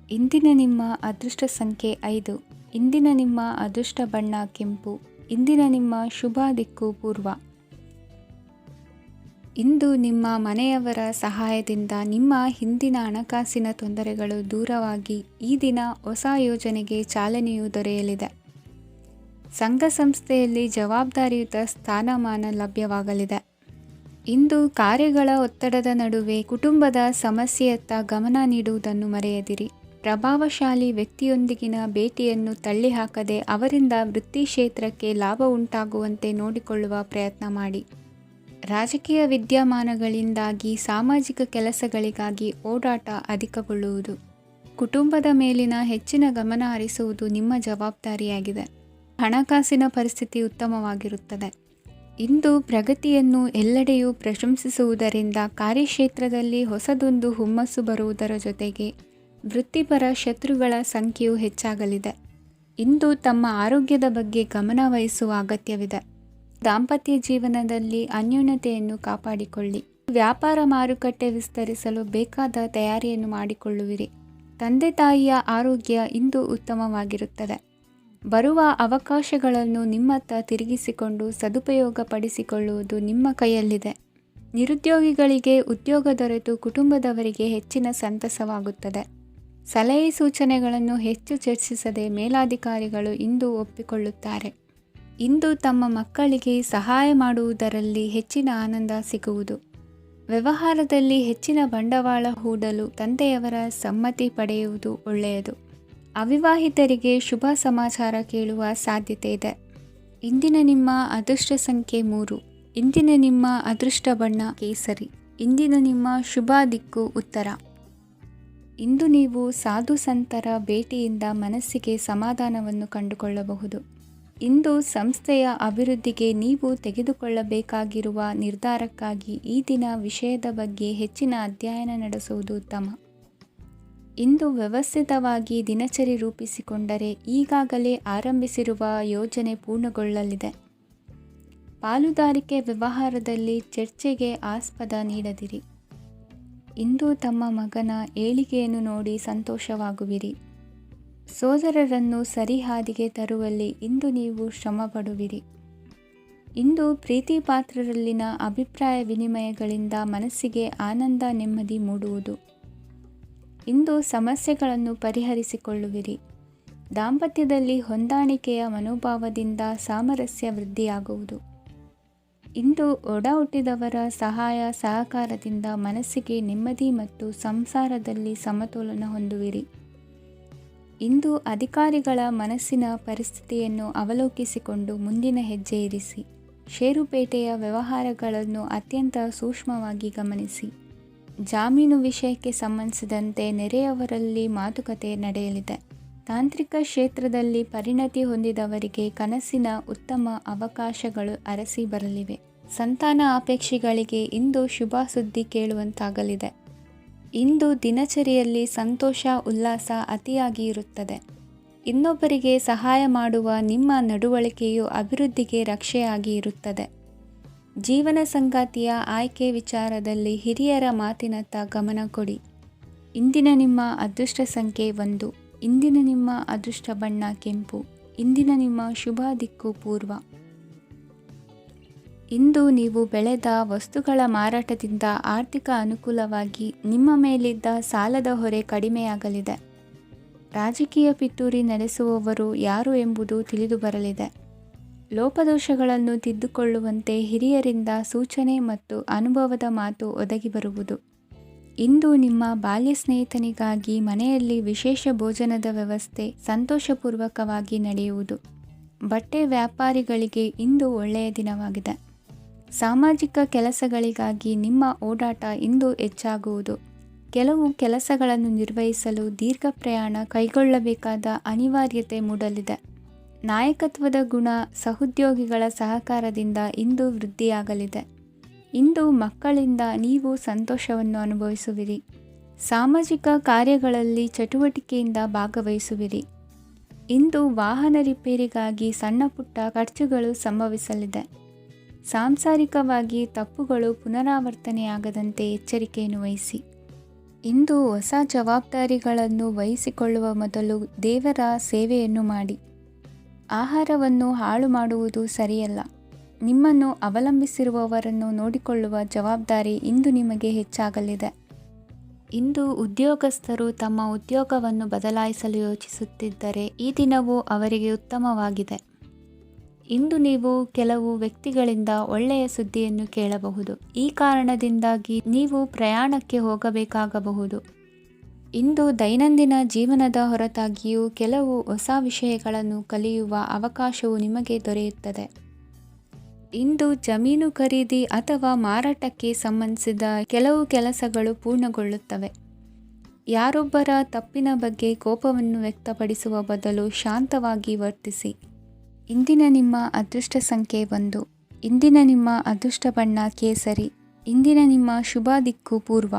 ಇಂದಿನ ನಿಮ್ಮ ಅದೃಷ್ಟ ಸಂಖ್ಯೆ 5. ಇಂದಿನ ನಿಮ್ಮ ಅದೃಷ್ಟ ಬಣ್ಣ ಕೆಂಪು. ಇಂದಿನ ನಿಮ್ಮ ಶುಭ ದಿಕ್ಕು ಪೂರ್ವ. ಇಂದು ನಿಮ್ಮ ಮನೆಯವರ ಸಹಾಯದಿಂದ ನಿಮ್ಮ ಹಿಂದಿನ ಹಣಕಾಸಿನ ತೊಂದರೆಗಳು ದೂರವಾಗಿ ಈ ದಿನ ಹೊಸ ಯೋಜನೆಗೆ ಚಾಲನೆಯು ದೊರೆಯಲಿದೆ. ಸಂಘ ಸಂಸ್ಥೆಯಲ್ಲಿ ಜವಾಬ್ದಾರಿಯುತ ಸ್ಥಾನಮಾನ ಲಭ್ಯವಾಗಲಿದೆ. ಇಂದು ಕಾರ್ಯಗಳ ಒತ್ತಡದ ನಡುವೆ ಕುಟುಂಬದ ಸಮಸ್ಯೆಯತ್ತ ಗಮನ ನೀಡುವುದನ್ನು ಮರೆಯದಿರಿ. ಪ್ರಭಾವಶಾಲಿ ವ್ಯಕ್ತಿಯೊಂದಿಗಿನ ಭೇಟಿಯನ್ನು ತಳ್ಳಿಹಾಕದೆ ಅವರಿಂದ ವೃತ್ತಿ ಕ್ಷೇತ್ರಕ್ಕೆ ಲಾಭ ಉಂಟಾಗುವಂತೆ ನೋಡಿಕೊಳ್ಳುವ ಪ್ರಯತ್ನ ಮಾಡಿ. ರಾಜಕೀಯ ವಿದ್ಯಮಾನಗಳಿಂದಾಗಿ ಸಾಮಾಜಿಕ ಕೆಲಸಗಳಿಗಾಗಿ ಓಡಾಟ ಅಧಿಕಗೊಳ್ಳುವುದು. ಕುಟುಂಬದ ಮೇಲಿನ ಹೆಚ್ಚಿನ ಗಮನ ಹರಿಸುವುದು ನಿಮ್ಮ ಜವಾಬ್ದಾರಿಯಾಗಿದೆ. ಹಣಕಾಸಿನ ಪರಿಸ್ಥಿತಿ ಉತ್ತಮವಾಗಿರುತ್ತದೆ. ಇಂದು ಪ್ರಗತಿಯನ್ನು ಎಲ್ಲೆಡೆಯೂ ಪ್ರಶಂಸಿಸುವುದರಿಂದ ಕಾರ್ಯಕ್ಷೇತ್ರದಲ್ಲಿ ಹೊಸದೊಂದು ಹುಮ್ಮಸ್ಸು ಬರುವುದರ ಜೊತೆಗೆ ವೃತ್ತಿಪರ ಶತ್ರುಗಳ ಸಂಖ್ಯೆಯು ಹೆಚ್ಚಾಗಲಿದೆ. ಇಂದು ತಮ್ಮ ಆರೋಗ್ಯದ ಬಗ್ಗೆ ಗಮನ ವಹಿಸುವ ಅಗತ್ಯವಿದೆ. ದಾಂಪತ್ಯ ಜೀವನದಲ್ಲಿ ಅನ್ಯೋನ್ಯತೆಯನ್ನು ಕಾಪಾಡಿಕೊಳ್ಳಿ. ವ್ಯಾಪಾರ ಮಾರುಕಟ್ಟೆ ವಿಸ್ತರಿಸಲು ಬೇಕಾದ ತಯಾರಿಯನ್ನು ಮಾಡಿಕೊಳ್ಳುವಿರಿ. ತಂದೆ ತಾಯಿಯ ಆರೋಗ್ಯ ಇಂದು ಉತ್ತಮವಾಗಿರುತ್ತದೆ. ಬರುವ ಅವಕಾಶಗಳನ್ನು ನಿಮ್ಮತ್ತ ತಿರುಗಿಸಿಕೊಂಡು ಸದುಪಯೋಗಪಡಿಸಿಕೊಳ್ಳುವುದು ನಿಮ್ಮ ಕೈಯಲ್ಲಿದೆ. ನಿರುದ್ಯೋಗಿಗಳಿಗೆ ಉದ್ಯೋಗ ದೊರೆತು ಕುಟುಂಬದವರಿಗೆ ಹೆಚ್ಚಿನ ಸಂತಸವಾಗುತ್ತದೆ. ಸಲಹೆ ಸೂಚನೆಗಳನ್ನು ಹೆಚ್ಚು ಚರ್ಚಿಸದೆ ಮೇಲಾಧಿಕಾರಿಗಳು ಇಂದು ಒಪ್ಪಿಕೊಳ್ಳುತ್ತಾರೆ. ಇಂದು ತಮ್ಮ ಮಕ್ಕಳಿಗೆ ಸಹಾಯ ಮಾಡುವುದರಲ್ಲಿ ಹೆಚ್ಚಿನ ಆನಂದ ಸಿಗುವುದು. ವ್ಯವಹಾರದಲ್ಲಿ ಹೆಚ್ಚಿನ ಬಂಡವಾಳ ಹೂಡಲು ತಂದೆಯವರ ಸಮ್ಮತಿ ಪಡೆಯುವುದು ಒಳ್ಳೆಯದು. ಅವಿವಾಹಿತರಿಗೆ ಶುಭ ಸಮಾಚಾರ ಕೇಳುವ ಸಾಧ್ಯತೆ ಇದೆ. ಇಂದಿನ ನಿಮ್ಮ ಅದೃಷ್ಟ ಸಂಖ್ಯೆ 3. ಇಂದಿನ ನಿಮ್ಮ ಅದೃಷ್ಟ ಬಣ್ಣ ಕೇಸರಿ. ಇಂದಿನ ನಿಮ್ಮ ಶುಭ ದಿಕ್ಕು ಉತ್ತರ. ಇಂದು ನೀವು ಸಾಧು ಸಂತರ ಭೇಟಿಯಿಂದ ಮನಸ್ಸಿಗೆ ಸಮಾಧಾನವನ್ನು ಕಂಡುಕೊಳ್ಳಬಹುದು. ಇಂದು ಸಂಸ್ಥೆಯ ಅಭಿವೃದ್ಧಿಗೆ ನೀವು ತೆಗೆದುಕೊಳ್ಳಬೇಕಾಗಿರುವ ನಿರ್ಧಾರಕ್ಕಾಗಿ ಈ ದಿನ ವಿಷಯದ ಬಗ್ಗೆ ಹೆಚ್ಚಿನ ಅಧ್ಯಯನ ನಡೆಸುವುದು ಉತ್ತಮ. ಇಂದು ವ್ಯವಸ್ಥಿತವಾಗಿ ದಿನಚರಿ ರೂಪಿಸಿಕೊಂಡರೆ ಈಗಾಗಲೇ ಆರಂಭಿಸಿರುವ ಯೋಜನೆ ಪೂರ್ಣಗೊಳ್ಳಲಿದೆ. ಪಾಲುದಾರಿಕೆ ವ್ಯವಹಾರದಲ್ಲಿ ಚರ್ಚೆಗೆ ಆಸ್ಪದ ನೀಡದಿರಿ. ಇಂದು ತಮ್ಮ ಮಗನ ಏಳಿಗೆಯನ್ನು ನೋಡಿ ಸಂತೋಷವಾಗುವಿರಿ. ಸೋದರರನ್ನು ಸರಿಹಾದಿಗೆ ತರುವಲ್ಲಿ ಇಂದು ನೀವು ಶ್ರಮಪಡುವಿರಿ. ಇಂದು ಪ್ರೀತಿ ಪಾತ್ರರಲ್ಲಿನ ಅಭಿಪ್ರಾಯ ವಿನಿಮಯಗಳಿಂದ ಮನಸ್ಸಿಗೆ ಆನಂದ ನೆಮ್ಮದಿ ಮೂಡುವುದು. ಇಂದು ಸಮಸ್ಯೆಗಳನ್ನು ಪರಿಹರಿಸಿಕೊಳ್ಳುವಿರಿ. ದಾಂಪತ್ಯದಲ್ಲಿ ಹೊಂದಾಣಿಕೆಯ ಮನೋಭಾವದಿಂದ ಸಾಮರಸ್ಯ ವೃದ್ಧಿಯಾಗುವುದು. ಇಂದು ಒಡ ಹುಟ್ಟಿದವರ ಸಹಾಯ ಸಹಕಾರದಿಂದ ಮನಸ್ಸಿಗೆ ನೆಮ್ಮದಿ ಮತ್ತು ಸಂಸಾರದಲ್ಲಿ ಸಮತೋಲನ ಹೊಂದುವಿರಿ. ಇಂದು ಅಧಿಕಾರಿಗಳ ಮನಸ್ಸಿನ ಪರಿಸ್ಥಿತಿಯನ್ನು ಅವಲೋಕಿಸಿಕೊಂಡು ಮುಂದಿನ ಹೆಜ್ಜೆ ಇರಿಸಿ. ಷೇರುಪೇಟೆಯ ವ್ಯವಹಾರಗಳನ್ನು ಅತ್ಯಂತ ಸೂಕ್ಷ್ಮವಾಗಿ ಗಮನಿಸಿ. ಜಾಮೀನು ವಿಷಯಕ್ಕೆ ಸಂಬಂಧಿಸಿದಂತೆ ನೆರೆಯವರಲ್ಲಿ ಮಾತುಕತೆ ನಡೆಯಲಿದೆ. ತಾಂತ್ರಿಕ ಕ್ಷೇತ್ರದಲ್ಲಿ ಪರಿಣತಿ ಹೊಂದಿದವರಿಗೆ ಕನಸಿನ ಉತ್ತಮ ಅವಕಾಶಗಳು ಅರಸಿ ಬರಲಿವೆ. ಸಂತಾನ ಅಪೇಕ್ಷಿಗಳಿಗೆ ಇಂದು ಶುಭ ಸುದ್ದಿ ಕೇಳುವಂತಾಗಲಿದೆ. ಇಂದು ದಿನಚರಿಯಲ್ಲಿ ಸಂತೋಷ ಉಲ್ಲಾಸ ಅತಿಯಾಗಿ ಇರುತ್ತದೆ. ಇನ್ನೊಬ್ಬರಿಗೆ ಸಹಾಯ ಮಾಡುವ ನಿಮ್ಮ ನಡವಳಿಕೆಯು ಅಭಿವೃದ್ಧಿಗೆ ರಕ್ಷೆಯಾಗಿ ಇರುತ್ತದೆ. ಜೀವನ ಸಂಗಾತಿಯ ಆಯ್ಕೆ ವಿಚಾರದಲ್ಲಿ ಹಿರಿಯರ ಮಾತಿನತ್ತ ಗಮನ ಕೊಡಿ. ಇಂದಿನ ನಿಮ್ಮ ಅದೃಷ್ಟ ಸಂಖ್ಯೆ 1. ಇಂದಿನ ನಿಮ್ಮ ಅದೃಷ್ಟ ಬಣ್ಣ ಕೆಂಪು. ಇಂದಿನ ನಿಮ್ಮ ಶುಭ ದಿಕ್ಕು ಪೂರ್ವ. ಇಂದು ನೀವು ಬೆಳೆದ ವಸ್ತುಗಳ ಮಾರಾಟದಿಂದ ಆರ್ಥಿಕ ಅನುಕೂಲವಾಗಿ ನಿಮ್ಮ ಮೇಲಿದ್ದ ಸಾಲದ ಹೊರೆ ಕಡಿಮೆಯಾಗಲಿದೆ. ರಾಜಕೀಯ ಪಿತೂರಿ ನಡೆಸುವವರು ಯಾರು ಎಂಬುದು ತಿಳಿದು ಬರಲಿದೆ. ಲೋಪದೋಷಗಳನ್ನು ತಿದ್ದುಕೊಳ್ಳುವಂತೆ ಹಿರಿಯರಿಂದ ಸೂಚನೆ ಮತ್ತು ಅನುಭವದ ಮಾತು ಒದಗಿ ಬರುವುದು. ಇಂದು ನಿಮ್ಮ ಬಾಲ್ಯ ಸ್ನೇಹಿತನಿಗಾಗಿ ಮನೆಯಲ್ಲಿ ವಿಶೇಷ ಭೋಜನದ ವ್ಯವಸ್ಥೆ ಸಂತೋಷಪೂರ್ವಕವಾಗಿ ನಡೆಯುವುದು. ಬಟ್ಟೆ ವ್ಯಾಪಾರಿಗಳಿಗೆ ಇಂದು ಒಳ್ಳೆಯ ದಿನವಾಗಿದೆ. ಸಾಮಾಜಿಕ ಕೆಲಸಗಳಿಗಾಗಿ ನಿಮ್ಮ ಓಡಾಟ ಇಂದು ಹೆಚ್ಚಾಗುವುದು. ಕೆಲವು ಕೆಲಸಗಳನ್ನು ನಿರ್ವಹಿಸಲು ದೀರ್ಘ ಪ್ರಯಾಣ ಕೈಗೊಳ್ಳಬೇಕಾದ ಅನಿವಾರ್ಯತೆ ಮೂಡಲಿದೆ. ನಾಯಕತ್ವದ ಗುಣ, ಸಹೋದ್ಯೋಗಿಗಳ ಸಹಕಾರದಿಂದ ಇಂದು ವೃದ್ಧಿಯಾಗಲಿದೆ. ಇಂದು ಮಕ್ಕಳಿಂದ ನೀವು ಸಂತೋಷವನ್ನು ಅನುಭವಿಸುವಿರಿ. ಸಾಮಾಜಿಕ ಕಾರ್ಯಗಳಲ್ಲಿ ಚಟುವಟಿಕೆಯಿಂದ ಭಾಗವಹಿಸುವಿರಿ. ಇಂದು ವಾಹನ ರಿಪೇರಿಗಾಗಿ ಸಣ್ಣ ಪುಟ್ಟ ಖರ್ಚುಗಳು ಸಂಭವಿಸಲಿದೆ. ಸಾಂಸಾರಿಕವಾಗಿ ತಪ್ಪುಗಳು ಪುನರಾವರ್ತನೆಯಾಗದಂತೆ ಎಚ್ಚರಿಕೆಯನ್ನು ವಹಿಸಿ. ಇಂದು ಹೊಸ ಜವಾಬ್ದಾರಿಗಳನ್ನು ವಹಿಸಿಕೊಳ್ಳುವ ಮೊದಲು ದೇವರ ಸೇವೆಯನ್ನು ಮಾಡಿ. ಆಹಾರವನ್ನು ಹಾಳು ಮಾಡುವುದು ಸರಿಯಲ್ಲ. ನಿಮ್ಮನ್ನು ಅವಲಂಬಿಸಿರುವವರನ್ನು ನೋಡಿಕೊಳ್ಳುವ ಜವಾಬ್ದಾರಿ ಇಂದು ನಿಮಗೆ ಹೆಚ್ಚಾಗಲಿದೆ. ಇಂದು ಉದ್ಯೋಗಸ್ಥರು ತಮ್ಮ ಉದ್ಯೋಗವನ್ನು ಬದಲಾಯಿಸಲು ಯೋಚಿಸುತ್ತಿದ್ದರೆ ಈ ದಿನವೂ ಅವರಿಗೆ ಉತ್ತಮವಾಗಿದೆ. ಇಂದು ನೀವು ಕೆಲವು ವ್ಯಕ್ತಿಗಳಿಂದ ಒಳ್ಳೆಯ ಸುದ್ದಿಯನ್ನು ಕೇಳಬಹುದು. ಈ ಕಾರಣದಿಂದಾಗಿ ನೀವು ಪ್ರಯಾಣಕ್ಕೆ ಹೋಗಬೇಕಾಗಬಹುದು. ಇಂದು ದೈನಂದಿನ ಜೀವನದ ಹೊರತಾಗಿಯೂ ಕೆಲವು ಹೊಸ ವಿಷಯಗಳನ್ನು ಕಲಿಯುವ ಅವಕಾಶವು ನಿಮಗೆ ದೊರೆಯುತ್ತದೆ. ಇಂದು ಜಮೀನು ಖರೀದಿ ಅಥವಾ ಮಾರಾಟಕ್ಕೆ ಸಂಬಂಧಿಸಿದ ಕೆಲವು ಕೆಲಸಗಳು ಪೂರ್ಣಗೊಳ್ಳುತ್ತವೆ. ಯಾರೊಬ್ಬರ ತಪ್ಪಿನ ಬಗ್ಗೆ ಕೋಪವನ್ನು ವ್ಯಕ್ತಪಡಿಸುವ ಬದಲು ಶಾಂತವಾಗಿ ವರ್ತಿಸಿ. ಇಂದಿನ ನಿಮ್ಮ ಅದೃಷ್ಟ ಸಂಖ್ಯೆ 1. ಇಂದಿನ ನಿಮ್ಮ ಅದೃಷ್ಟ ಬಣ್ಣ ಕೇಸರಿ. ಇಂದಿನ ನಿಮ್ಮ ಶುಭ ದಿಕ್ಕು ಪೂರ್ವ.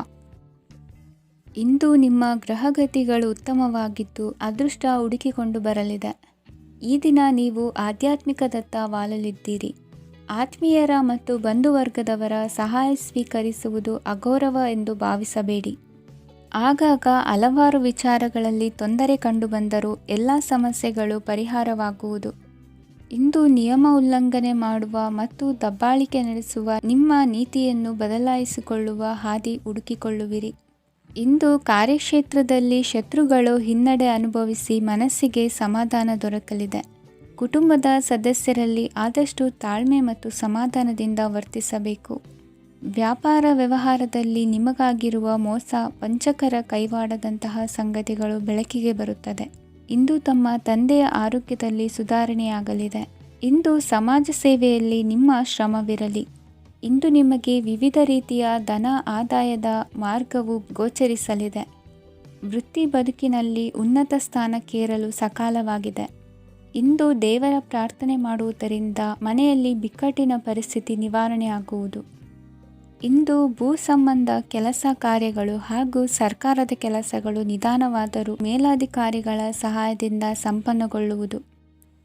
ಇಂದು ನಿಮ್ಮ ಗ್ರಹಗತಿಗಳು ಉತ್ತಮವಾಗಿದ್ದು ಅದೃಷ್ಟ ಹುಡುಕಿಕೊಂಡು ಬರಲಿದೆ. ಈ ದಿನ ನೀವು ಆಧ್ಯಾತ್ಮಿಕದತ್ತ ವಾಲಲಿದ್ದೀರಿ. ಆತ್ಮೀಯರ ಮತ್ತು ಬಂಧುವರ್ಗದವರ ಸಹಾಯ ಸ್ವೀಕರಿಸುವುದು ಅಗೌರವ ಎಂದು ಭಾವಿಸಬೇಡಿ. ಆಗಾಗ ಹಲವಾರು ವಿಚಾರಗಳಲ್ಲಿ ತೊಂದರೆ ಕಂಡುಬಂದರೂ ಎಲ್ಲ ಸಮಸ್ಯೆಗಳು ಪರಿಹಾರವಾಗುವುದು. ಇಂದು ನಿಯಮ ಉಲ್ಲಂಘನೆ ಮಾಡುವ ಮತ್ತು ದಬ್ಬಾಳಿಕೆ ನಡೆಸುವ ನಿಮ್ಮ ನೀತಿಯನ್ನು ಬದಲಾಯಿಸಿಕೊಳ್ಳುವ ಹಾದಿ ಹುಡುಕಿಕೊಳ್ಳುವಿರಿ. ಇಂದು ಕಾರ್ಯಕ್ಷೇತ್ರದಲ್ಲಿ ಶತ್ರುಗಳು ಹಿನ್ನಡೆ ಅನುಭವಿಸಿ ಮನಸ್ಸಿಗೆ ಸಮಾಧಾನ ದೊರಕಲಿದೆ. ಕುಟುಂಬದ ಸದಸ್ಯರಲ್ಲಿ ಆದಷ್ಟು ತಾಳ್ಮೆ ಮತ್ತು ಸಮಾಧಾನದಿಂದ ವರ್ತಿಸಬೇಕು. ವ್ಯಾಪಾರ ವ್ಯವಹಾರದಲ್ಲಿ ನಿಮಗಾಗಿರುವ ಮೋಸ, ವಂಚಕರ ಕೈವಾಡದಂತಹ ಸಂಗತಿಗಳು ಬೆಳಕಿಗೆ ಬರುತ್ತದೆ. ಇಂದು ತಮ್ಮ ತಂದೆಯ ಆರೋಗ್ಯದಲ್ಲಿ ಸುಧಾರಣೆಯಾಗಲಿದೆ. ಇಂದು ಸಮಾಜ ಸೇವೆಯಲ್ಲಿ ನಿಮ್ಮ ಶ್ರಮವಿರಲಿ. ಇಂದು ನಿಮಗೆ ವಿವಿಧ ರೀತಿಯ ಧನ ಆದಾಯದ ಮಾರ್ಗವು ಗೋಚರಿಸಲಿದೆ. ವೃತ್ತಿ ಬದುಕಿನಲ್ಲಿ ಉನ್ನತ ಸ್ಥಾನಕ್ಕೇರಲು ಸಕಾಲವಾಗಿದೆ. ಇಂದು ದೇವರ ಪ್ರಾರ್ಥನೆ ಮಾಡುವುದರಿಂದ ಮನೆಯಲ್ಲಿ ಬಿಕ್ಕಟ್ಟಿನ ಪರಿಸ್ಥಿತಿ ನಿವಾರಣೆಯಾಗುವುದು. ಇಂದು ಭೂ ಸಂಬಂಧ ಕೆಲಸ ಕಾರ್ಯಗಳು ಹಾಗೂ ಸರ್ಕಾರದ ಕೆಲಸಗಳು ನಿಧಾನವಾದರೂ ಮೇಲಾಧಿಕಾರಿಗಳ ಸಹಾಯದಿಂದ ಸಂಪನ್ನಗೊಳ್ಳುವುದು.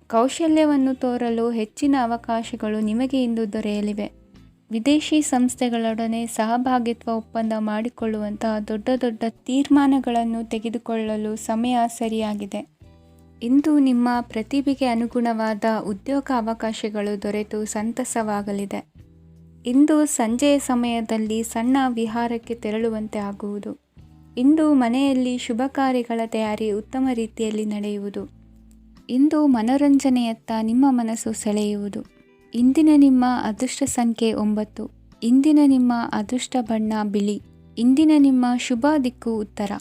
ಕೌಶಲ್ಯವನ್ನು ತೋರಲು ಹೆಚ್ಚಿನ ಅವಕಾಶಗಳು ನಿಮಗೆ ಇಂದು ದೊರೆಯಲಿವೆ. ವಿದೇಶಿ ಸಂಸ್ಥೆಗಳೊಡನೆ ಸಹಭಾಗಿತ್ವ ಒಪ್ಪಂದ ಮಾಡಿಕೊಳ್ಳುವಂತಹ ದೊಡ್ಡ ದೊಡ್ಡ ತೀರ್ಮಾನಗಳನ್ನು ತೆಗೆದುಕೊಳ್ಳಲು ಸಮಯ ಸರಿಯಾಗಿದೆ. ಇಂದು ನಿಮ್ಮ ಪ್ರತಿಭೆಗೆ ಅನುಗುಣವಾದ ಉದ್ಯೋಗ ಅವಕಾಶಗಳು ದೊರೆತು ಸಂತಸವಾಗಲಿದೆ. ಇಂದು ಸಂಜೆಯ ಸಮಯದಲ್ಲಿ ಸಣ್ಣ ವಿಹಾರಕ್ಕೆ ತೆರಳುವಂತೆ ಆಗುವುದು. ಇಂದು ಮನೆಯಲ್ಲಿ ಶುಭ ಕಾರ್ಯಗಳ ತಯಾರಿ ಉತ್ತಮ ರೀತಿಯಲ್ಲಿ ನಡೆಯುವುದು. ಇಂದು ಮನೋರಂಜನೆಯತ್ತ ನಿಮ್ಮ ಮನಸ್ಸು ಸೆಳೆಯುವುದು. ಇಂದಿನ ನಿಮ್ಮ ಅದೃಷ್ಟ ಸಂಖ್ಯೆ 9. ಇಂದಿನ ನಿಮ್ಮ ಅದೃಷ್ಟ ಬಣ್ಣ ಬಿಳಿ. ಇಂದಿನ ನಿಮ್ಮ ಶುಭ ದಿಕ್ಕು ಉತ್ತರ.